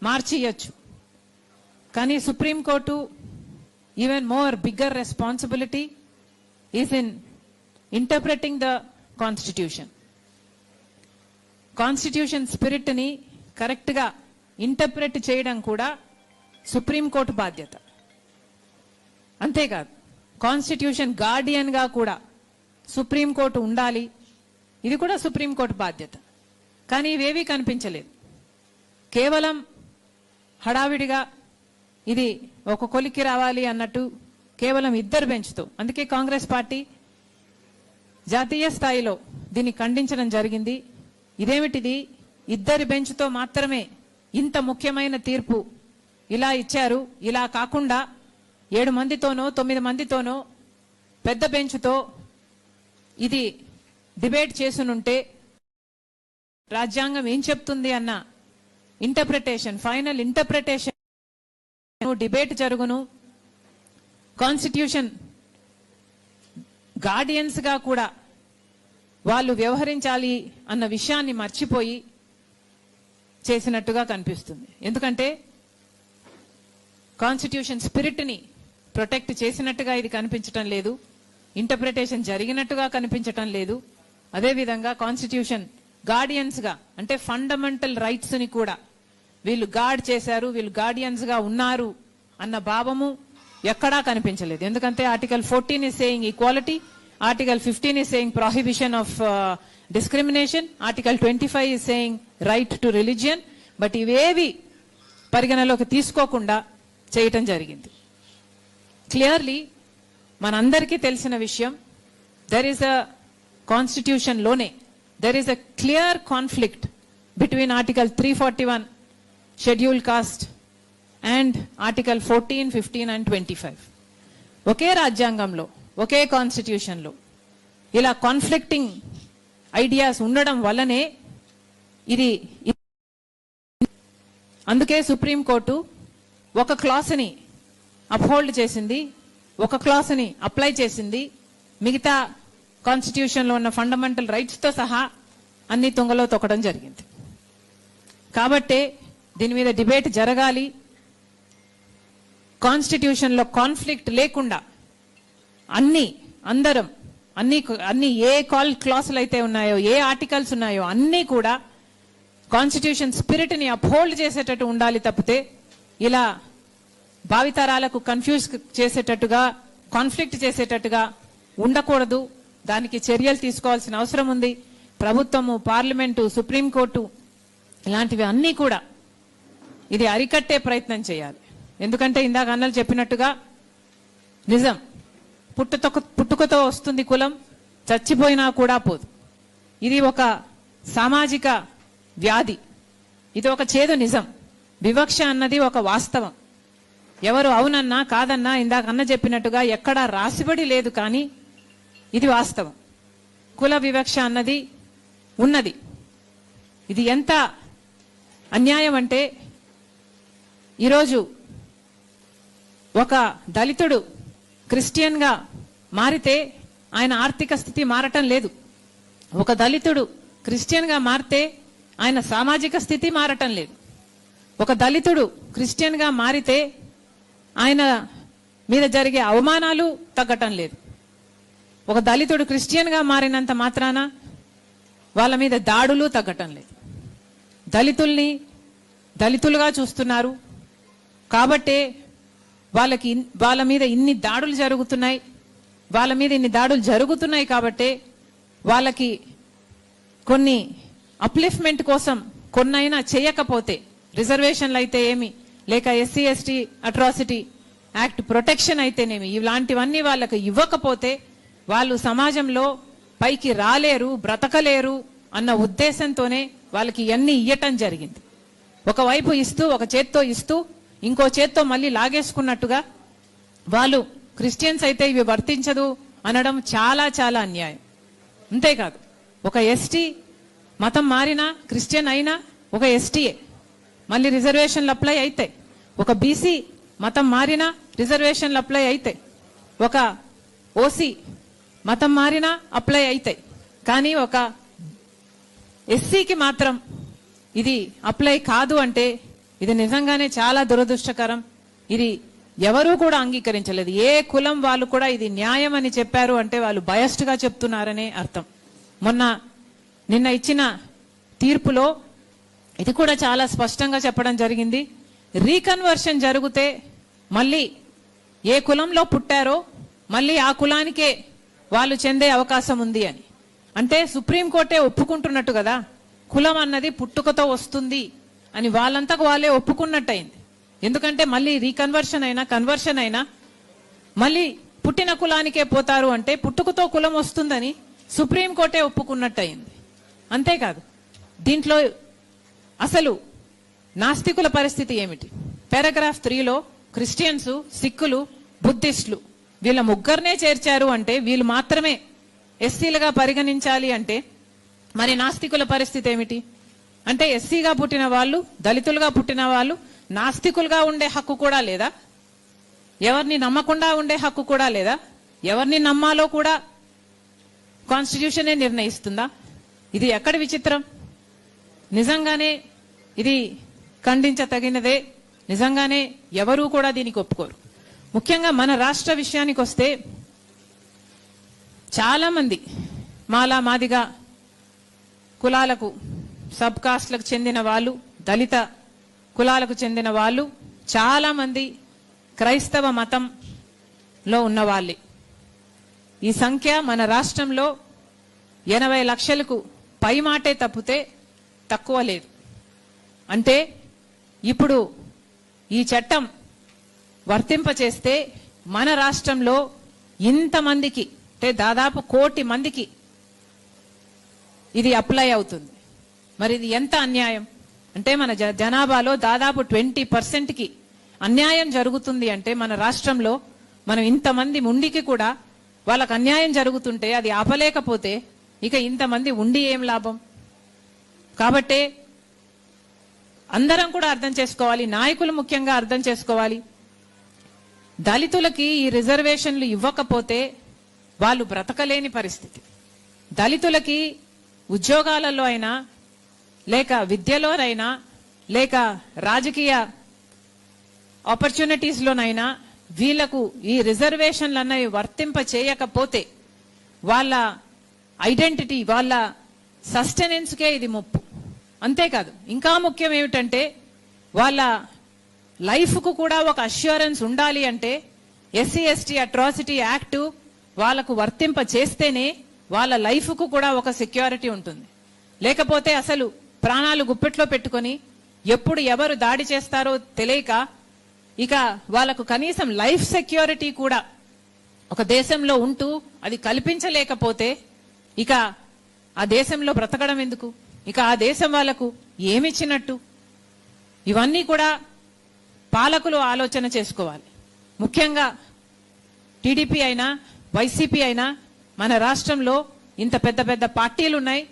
మార్చియచ్చు. కానీ supreme court even more bigger responsibility is in interpreting the constitution. Constitution spirit ని correct గా interpret చేయడం కూడా సుప్రీంకోర్టు బాధ్యత. అంతేకాదు కాన్స్టిట్యూషన్ గార్డియన్ గా కూడా సుప్రీంకోర్టు ఉండాలి. ఇది కూడా సుప్రీంకోర్టు బాధ్యత. కానీ ఇవేవీ కనిపించలేదు. కేవలం హడావిడిగా ఇది ఒక కొలిక్కి రావాలి అన్నట్టు కేవలం 2 బెంచ్తో, అందుకే కాంగ్రెస్ పార్టీ జాతీయ స్థాయిలో దీన్ని ఖండించడం జరిగింది. ఇదేమిటిది, 2 బెంచ్తో మాత్రమే ఇంత ముఖ్యమైన తీర్పు ఇలా ఇచ్చారు. ఇలా కాకుండా 7 మందితోనో 9 మందితోనో పెద్ద బెంచ్తో ఇది డిబేట్ చేసునుంటే రాజ్యాంగం ఏం చెప్తుంది అన్న ఇంటర్ప్రిటేషన్, ఫైనల్ ఇంటర్ప్రిటేషన్ డిబేట్ జరుగును. కాన్స్టిట్యూషన్ గార్డియన్స్ గా కూడా వాళ్ళు వ్యవహరించాలి అన్న విషయాన్ని మర్చిపోయి చేసినట్టుగా కనిపిస్తుంది. ఎందుకంటే కాన్స్టిట్యూషన్ స్పిరిట్ ని ప్రొటెక్ట్ చేసినట్టుగా ఇది కనిపించటం లేదు, ఇంటర్ప్రిటేషన్ జరిగినట్టుగా కనిపించటం లేదు. అదేవిధంగా కాన్స్టిట్యూషన్ గార్డియన్స్ గా అంటే ఫండమెంటల్ రైట్స్ ని కూడా వీళ్ళు గార్డ్ చేశారు, వీళ్ళు గార్డియన్స్ గా ఉన్నారు అన్న భావము ఎక్కడా కనిపించలేదు. ఎందుకంటే article 14 is saying equality, article 15 is saying prohibition of discrimination, article 25 is saying right to religion. But ఇవేవి పరిగణలోకి తీసుకోకుండా చేయటం జరిగింది. క్లియర్లీ మనందరికీ తెలిసిన విషయం, దెర్ ఇస్ అ కాన్స్టిట్యూషన్ లోనే there is a clear conflict between article 341 schedule caste and article 14, 15 and 25. ఒకే రాజ్యాంగంలో ఒకే కాన్స్టిట్యూషన్లో ఇలా కాన్ఫ్లిక్టింగ్ ఐడియాస్ ఉండడం వల్లనే ఇది, అందుకే సుప్రీంకోర్టు ఒక క్లాస్ని అప్హోల్డ్ చేసింది, ఒక క్లాస్ని అప్లై చేసింది, మిగతా కాన్స్టిట్యూషన్లో ఉన్న ఫండమెంటల్ రైట్స్తో సహా అన్ని తుంగలో తొక్కడం జరిగింది. కాబట్టే దీని మీద డిబేట్ జరగాలి. కాన్స్టిట్యూషన్లో కాన్ఫ్లిక్ట్ లేకుండా అన్ని ఏ క్లాసులు అయితే ఉన్నాయో, ఏ ఆర్టికల్స్ ఉన్నాయో అన్నీ కూడా కాన్స్టిట్యూషన్ స్పిరిట్ ని అప్హోల్డ్ చేసేటట్టు ఉండాలి తప్పితే ఇలా భావితరాలకు కన్ఫ్యూజ్ చేసేటట్టుగా, కాన్ఫ్లిక్ట్ చేసేటట్టుగా ఉండకూడదు. దానికి చర్యలు తీసుకోవాల్సిన అవసరం ఉంది. ప్రభుత్వము, పార్లమెంటు, సుప్రీంకోర్టు ఇలాంటివి అన్నీ కూడా ఇది అరికట్టే ప్రయత్నం చేయాలి. ఎందుకంటే ఇందాక అన్నలు చెప్పినట్టుగా నిజం, పుట్టుకతో వస్తుంది కులం, చచ్చిపోయినా కూడా పోదు. ఇది ఒక సామాజిక వ్యాధి, ఇది ఒక చేదు నిజం. వివక్ష అన్నది ఒక వాస్తవం. ఎవరు అవునన్నా కాదన్నా ఇందాక అన్న చెప్పినట్టుగా ఎక్కడా రాసిబడి లేదు, కానీ ఇది వాస్తవం. కుల వివక్ష అన్నది ఉన్నది. ఇది ఎంత అన్యాయం అంటే, ఈరోజు ఒక దళితుడు క్రిస్టియన్ గా మారితే ఆయన ఆర్థిక స్థితి మారటం లేదు. ఒక దళితుడు క్రిస్టియన్ గా మారితే ఆయన సామాజిక స్థితి మారటం లేదు. ఒక దళితుడు క్రిస్టియన్ గా మారితే ఆయన మీద జరిగే అవమానాలు తగ్గటం లేదు. ఒక దళితుడు క్రిస్టియన్ గా మారినంత మాత్రాన వాళ్ళ మీద దాడులు తగ్గటం లేదు. దళితుల్ని దళితులుగా చూస్తున్నారు కాబట్టే వాళ్ళ మీద ఇన్ని దాడులు జరుగుతున్నాయి. కాబట్టే వాళ్ళకి కొన్ని అప్లిఫ్ట్మెంట్ కోసం కొన్నైనా చేయకపోతే, రిజర్వేషన్లు అయితే ఏమి, లేక SC/ST అట్రాసిటీ యాక్ట్ ప్రొటెక్షన్ అయితేనేమి, ఇలాంటివన్నీ వాళ్ళకి ఇవ్వకపోతే వాళ్ళు సమాజంలో పైకి రాలేరు, బ్రతకలేరు అన్న ఉద్దేశంతోనే వాళ్ళకి ఇవన్నీ ఇయ్యటం జరిగింది. ఒకవైపు ఇస్తూ, ఒక చేత్తో ఇస్తూ ఇంకో చేత్తో మళ్ళీ లాగేసుకున్నట్టుగా వాళ్ళు క్రిస్టియన్స్ అయితే ఇవి వర్తించదు అనడం చాలా చాలా అన్యాయం. అంతేకాదు, ఒక ST మతం మారినా, క్రిస్టియన్ అయినా ఒక STయే, మళ్ళీ రిజర్వేషన్లు అప్లై అయితే. ఒక BC మతం మారినా రిజర్వేషన్లు అప్లై అయితే, ఒక OC మతం మారినా అప్లై అయితే. కానీ ఒక SCకి మాత్రం ఇది అప్లై కాదు అంటే ఇది నిజంగానే చాలా దురదృష్టకరం. ఇది ఎవరూ కూడా అంగీకరించలేదు. ఏ కులం వాళ్ళు కూడా ఇది న్యాయం అని చెప్పారు అంటే వాళ్ళు బయస్డ్ గా చెప్తున్నారనే అర్థం. నిన్న ఇచ్చిన తీర్పులో ఇది కూడా చాలా స్పష్టంగా చెప్పడం జరిగింది. రీకన్వర్షన్ జరిగితే మళ్ళీ ఏ కులంలో పుట్టారో మళ్ళీ ఆ కులానికే వాళ్ళు చెందే అవకాశం ఉంది అని. అంటే సుప్రీంకోర్టే ఒప్పుకుంటున్నట్టు కదా, కులం అన్నది పుట్టుకతో వస్తుంది అని వాళ్ళంతకు వాళ్ళే ఒప్పుకున్నట్టయింది. ఎందుకంటే మళ్ళీ రీకన్వర్షన్ అయినా కన్వర్షన్ అయినా మళ్ళీ పుట్టిన కులానికే పోతారు అంటే పుట్టుకతో కులం వస్తుందని సుప్రీంకోర్టే ఒప్పుకున్నట్టయింది. అంతేకాదు, దీంట్లో అసలు నాస్తికుల పరిస్థితి ఏమిటి? పారాగ్రాఫ్ 3లో క్రిస్టియన్స్, సిక్కులు, బుద్ధిస్టులు వీళ్ళ ముగ్గురినే చేర్చారు అంటే వీళ్ళు మాత్రమే ఎస్సీలుగా పరిగణించాలి అంటే మరి నాస్తికుల పరిస్థితి ఏమిటి? అంటే ఎస్సీగా పుట్టిన వాళ్ళు, దళితులుగా పుట్టిన వాళ్ళు నాస్తికులుగా ఉండే హక్కు కూడా లేదా? ఎవరిని నమ్మకుండా ఉండే హక్కు కూడా లేదా? ఎవరిని నమ్మాలో కూడా కాన్స్టిట్యూషనే నిర్ణయిస్తుందా? ఇది ఎక్కడి విచిత్రం? నిజంగానే ఇది ఖండించతగినదే. నిజంగానే ఎవరూ కూడా దీనికి ఒప్పుకోరు. ముఖ్యంగా మన రాష్ట్ర విషయానికి వస్తే చాలా మంది మాలా మాదిగా కులాలకు, సబ్ కాస్ట్లకు చెందిన వాళ్ళు, దళిత కులాలకు చెందిన వాళ్ళు చాలా మంది క్రైస్తవ మతంలో ఉన్న వాళ్ళే. ఈ సంఖ్య మన రాష్ట్రంలో 80 లక్షలకు పై మాటే తప్పితే తక్కువ లేదు. అంటే ఇప్పుడు ఈ చట్టం వర్తింపచేస్తే మన రాష్ట్రంలో ఇంతమందికి, అంటే దాదాపు 1 కోటి మందికి ఇది అప్లై అవుతుంది. మరి ఇది ఎంత అన్యాయం? అంటే మన జనాభాలో దాదాపు 20%కి అన్యాయం జరుగుతుంది. అంటే మన రాష్ట్రంలో మనం ఇంతమంది ఉండికి కూడా వాళ్ళకు అన్యాయం జరుగుతుంటే అది ఆపలేకపోతే ఇక ఇంతమంది ఉండి ఏం లాభం? కాబట్టే అందరం కూడా అర్థం చేసుకోవాలి, నాయకులు ముఖ్యంగా అర్థం చేసుకోవాలి. దళితులకి ఈ రిజర్వేషన్లు ఇవ్వకపోతే వాళ్ళు బ్రతకలేని పరిస్థితి. దళితులకి ఉద్యోగాలలో అయినా, లేక విద్యలోనైనా, లేక రాజకీయ ఆపర్చునిటీస్లోనైనా వీళ్లకు ఈ రిజర్వేషన్లు అన్నవి వర్తింప చేయకపోతే వాళ్ళ ఐడెంటిటీ, వాళ్ళ సస్టెనెన్స్కే ఇది ముప్పు. అంతేకాదు, ఇంకా ముఖ్యం ఏమిటంటే వాళ్ళ లైఫ్కు కూడా ఒక అష్యూరెన్స్ ఉండాలి. అంటే ఎస్సీ ఎస్టీ అట్రాసిటీ యాక్ట్ వాళ్ళకు వర్తింప చేస్తేనే వాళ్ళ లైఫ్కు కూడా ఒక సెక్యూరిటీ ఉంటుంది. లేకపోతే అసలు ప్రాణాలు గుప్పెట్లో పెట్టుకొని ఎప్పుడు ఎవరు దాడి చేస్తారో తెలియక ఇక వాళ్ళకు కనీసం లైఫ్ సెక్యూరిటీ కూడా ఒక దేశంలో ఉంటూ అది కల్పించలేకపోతే ఇక ఆ దేశంలో బ్రతకడం ఎందుకు? ఇక ఆ దేశం వాళ్లకు ఏమిచ్చినట్టు? ఇవన్నీ కూడా పాలకులు ఆలోచన చేసుకోవాలి. ముఖ్యంగా టీడీపీ అయినా వైసీపీ అయినా మన రాష్ట్రంలో ఇంత పెద్ద పెద్ద పార్టీలు ఉన్నాయి.